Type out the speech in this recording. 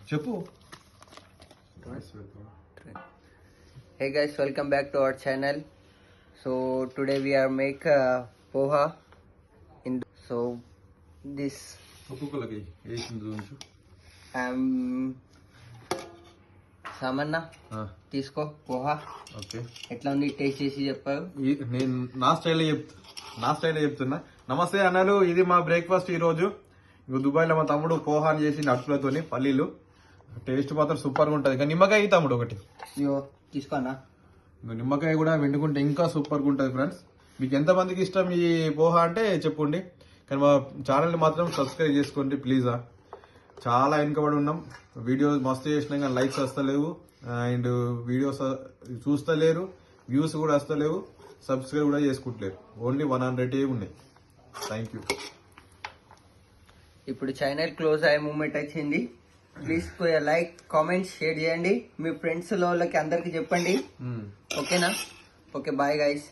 చెప్పు. Hey guys, welcome back to our channel. So today we are make poha in so this ఒక్కొక్కలకి వేసింది చూపించు. సామన్న తీసుకో poha. Okay, ఎట్లా ఉంది టేస్ట్ చేసి చెప్పావు. నేను నా స్టైల్లో చెప్తున్నా. నమస్తే అన్నలు, ఇది మా బ్రేక్ఫాస్ట్ ఈ రోజు. ఇంకో దుబాయ్ లో మా తమ్ముడు పోహాన్ చేసి అటుకులతోని పల్లీలు. టేస్ట్ మాత్రం సూపర్ గా ఉంటది. ఇంకా నిమ్మకాయ తమ్ముడు ఒకటి తీసుకోనా. నిమ్మకాయ కూడా వెండుకుంటే ఇంకా సూపర్ గా ఉంటది ఫ్రెండ్స్. మీకు ఎంత మందికి ఇష్టం ఈ పోహా అంటే చెప్పండి. కానీ మా ఛానల్ని మాత్రం సబ్స్క్రైబ్ చేసుకోండి ప్లీజ్. చాలా వెనుకబడి ఉన్నాం. వీడియోస్ మస్తు చేసినాం కానీ లైక్స్ వస్తలేవు, అండ్ వీడియోస్ చూస్తలేరు, వ్యూస్ కూడా వస్తలేవు, సబ్స్క్రైబ్ కూడా చేసుకుంటలేరు. ఓన్లీ 100 ఉన్నాయి. Thank you. ఇప్పుడు ఛానల్ క్లోజ్ అయ్యే మూమెంట్ వచ్చింది. ప్లీజ్ లైక్, కామెంట్, షేర్ చేయండి. మీ ఫ్రెండ్స్ వాళ్ళకి అందరికి చెప్పండి. ఓకేనా? Okay, bye guys.